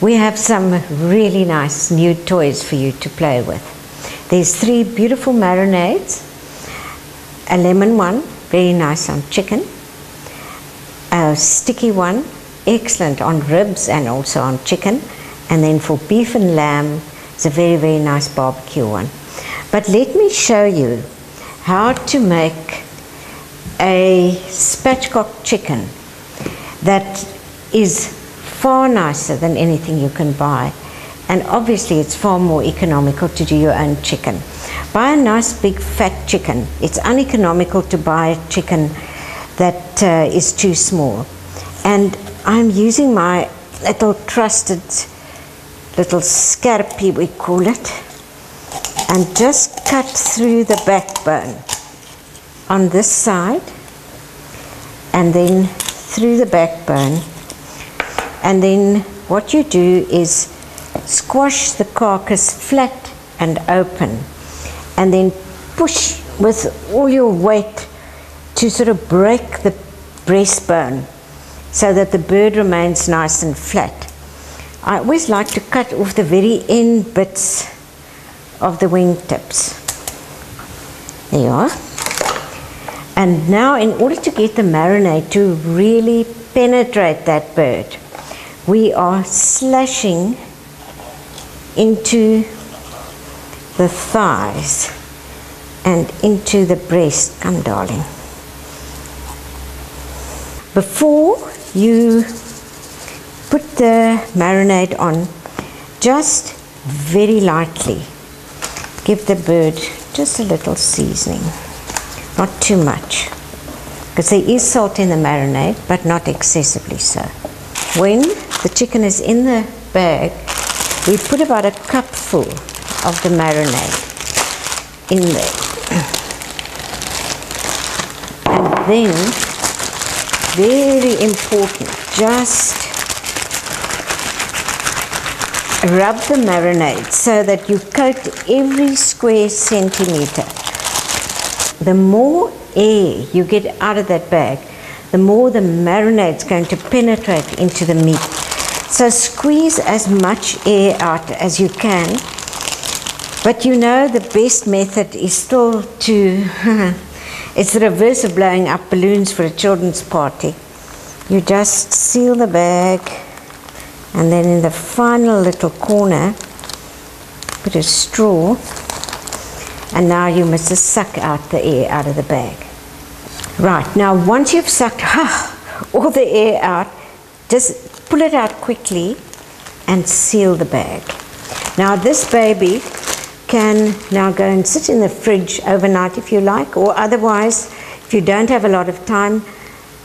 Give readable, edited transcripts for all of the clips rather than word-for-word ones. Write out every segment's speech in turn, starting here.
we have some really nice new toys for you to play with. There's 3 beautiful marinades, a lemon one, very nice on chicken, a sticky one, excellent on ribs and also on chicken, and then for beef and lamb, it's a very, very nice barbecue one. But let me show you how to make a spatchcock chicken that is far nicer than anything you can buy, and obviously it's far more economical to do your own chicken. Buy a nice big fat chicken. It's uneconomical to buy a chicken that is too small, and I'm using my little trusted little scalpel, we call it, and just cut through the backbone on this side and then through the backbone. And then what you do is squash the carcass flat and open, and then push with all your weight to sort of break the breastbone so that the bird remains nice and flat. I always like to cut off the very end bits of the wing tips. There you are. And now, in order to get the marinade to really penetrate that bird, we are slashing into the thighs and into the breast. Come, darling. Before you put the marinade on, just very lightly give the bird just a little seasoning, not too much, because there is salt in the marinade, but not excessively so. When the chicken is in the bag, we put about a cupful of the marinade in there, and then, very important, just rub the marinade so that you coat every square centimeter. The more air you get out of that bag, the more the marinade is going to penetrate into the meat. So squeeze as much air out as you can, but you know the best method is still to, it's the reverse of blowing up balloons for a children's party. You just seal the bag, and then in the final little corner, put a straw, and now you must just suck out the air out of the bag. Right, now once you've sucked all the air out, just pull it out quickly and seal the bag. Now this baby can now go and sit in the fridge overnight if you like, or otherwise, if you don't have a lot of time,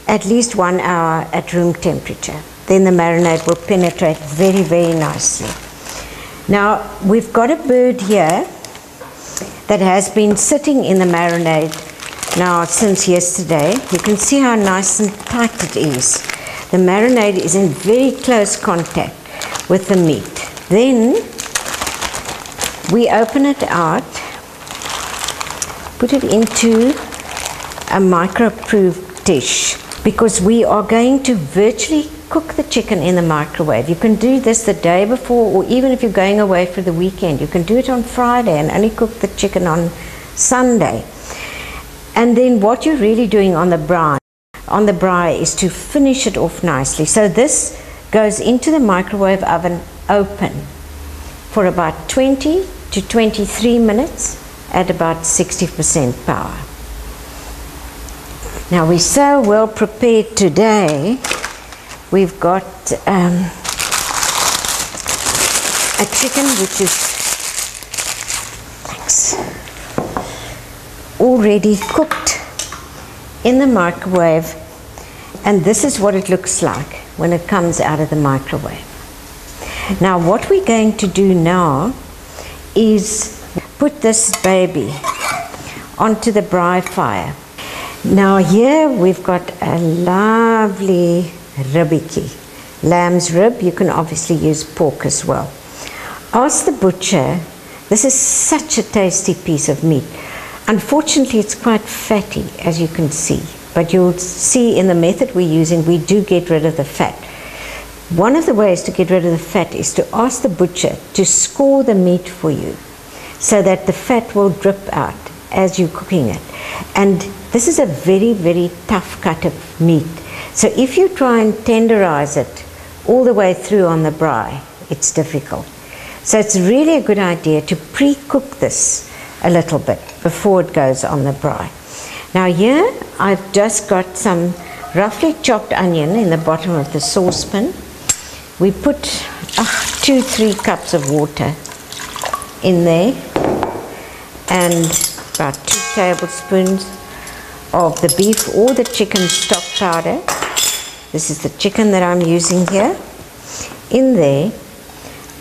at least 1 hour at room temperature. Then the marinade will penetrate very, very nicely. Now, we've got a bird here that has been sitting in the marinade now since yesterday. You can see how nice and tight it is. The marinade is in very close contact with the meat. Then we open it out, put it into a microproof dish, because we are going to virtually cook the chicken in the microwave. You can do this the day before, or even if you're going away for the weekend, you can do it on Friday and only cook the chicken on Sunday. And then what you're really doing on the braai is to finish it off nicely. So this goes into the microwave oven open for about 20 to 23 minutes at about 60% power. Now we're so well prepared today. We've got a chicken which is already cooked in the microwave, and this is what it looks like when it comes out of the microwave. Now what we're going to do now is put this baby onto the braai fire. Now here we've got a lovely ribbikie, lamb's rib. You can obviously use pork as well. Ask the butcher. This is such a tasty piece of meat. Unfortunately, it's quite fatty, as you can see, but you'll see in the method we're using, we do get rid of the fat. One of the ways to get rid of the fat is to ask the butcher to score the meat for you so that the fat will drip out as you're cooking it. And this is a very, very tough cut of meat. So if you try and tenderize it all the way through on the braai, it's difficult. So it's really a good idea to pre-cook this a little bit before it goes on the braai. Now here I've just got some roughly chopped onion in the bottom of the saucepan. We put 2-3 cups of water in there and about 2 tablespoons of the beef or the chicken stock powder. This is the chicken that I'm using here in there,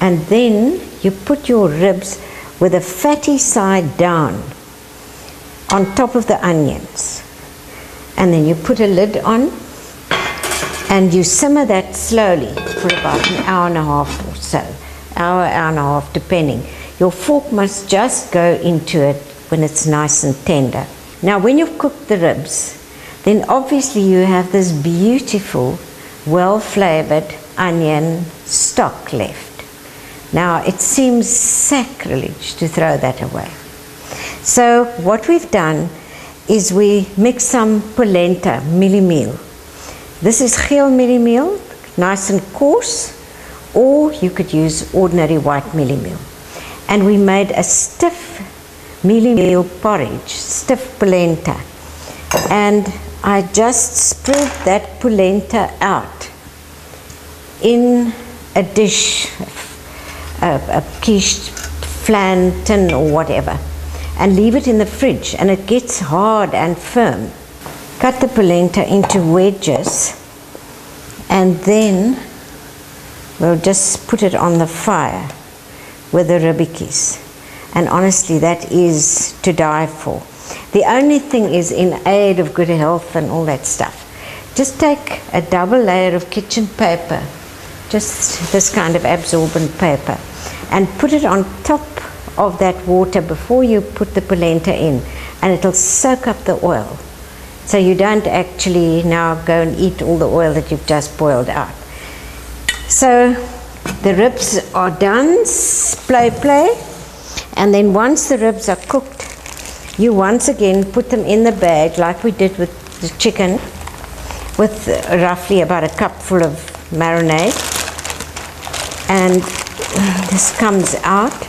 and then you put your ribs with a fatty side down on top of the onions, and then you put a lid on and you simmer that slowly for about an hour and a half or so, hour and a half depending. Your fork must just go into it when it's nice and tender. Now when you've cooked the ribs, then obviously you have this beautiful, well-flavored onion stock left. Now it seems sacrilege to throw that away. So what we've done is we mix some polenta mielie meal. This is geel mielie meal, nice and coarse, or you could use ordinary white mielie meal. And we made a stiff mielie meal porridge, stiff polenta. And I just spread that polenta out in a dish, a quiche, flan, tin or whatever, and leave it in the fridge, and it gets hard and firm. Cut the polenta into wedges, and then we'll just put it on the fire with the ribbies. And honestly, that is to die for. The only thing is, in aid of good health and all that stuff, just take a double layer of kitchen paper, just this kind of absorbent paper, and put it on top of that water before you put the polenta in, and it'll soak up the oil. So you don't actually now go and eat all the oil that you've just boiled out. So the ribs are done, play. And then once the ribs are cooked, you once again put them in the bag like we did with the chicken, with roughly about a cupful of marinade. And this comes out.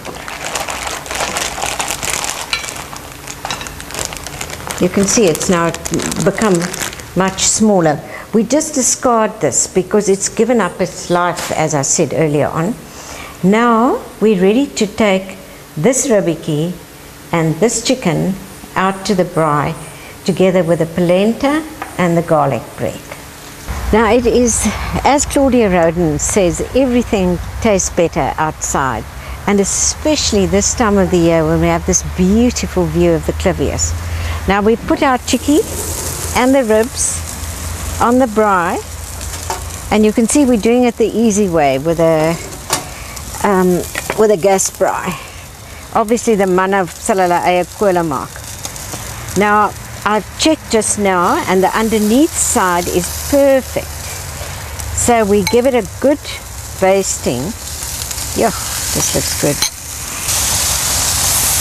You can see it's now become much smaller. We just discard this because it's given up its life, as I said earlier on. Now we're ready to take this ribbikie and this chicken out to the braai together with the polenta and the garlic bread. Now it is, as Claudia Roden says, everything tastes better outside, and especially this time of the year when we have this beautiful view of the Clivius. Now we put our chickie and the ribs on the braai, and you can see we're doing it the easy way with a gas braai. Obviously the manna sal hulle eie kolle maak. Now I've checked just now, and the underneath side is perfect. So we give it a good basting. Yeah, this looks good.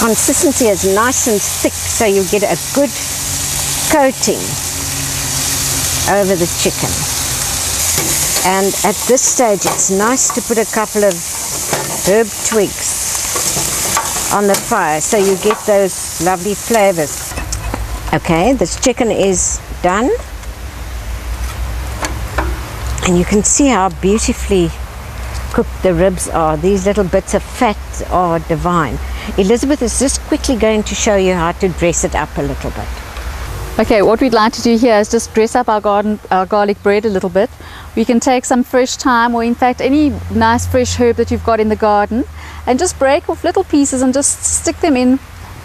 Consistency is nice and thick, so you get a good coating over the chicken. And at this stage it's nice to put a couple of herb twigs on the fire so you get those lovely flavors. Okay, this chicken is done, and you can see how beautifully cooked the ribs are. These little bits of fat are divine. Elizabeth is just quickly going to show you how to dress it up a little bit. Okay, what we'd like to do here is just dress up our garlic bread a little bit. We can take some fresh thyme, or in fact any nice fresh herb that you've got in the garden, and just break off little pieces and just stick them in.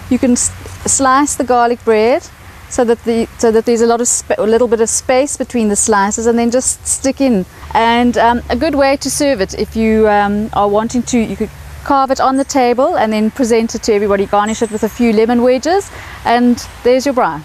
You can slice the garlic bread so that there's a little bit of space between the slices, and then just stick in. And a good way to serve it, if you are wanting to, you could carve it on the table and then present it to everybody. Garnish it with a few lemon wedges, and there's your braai.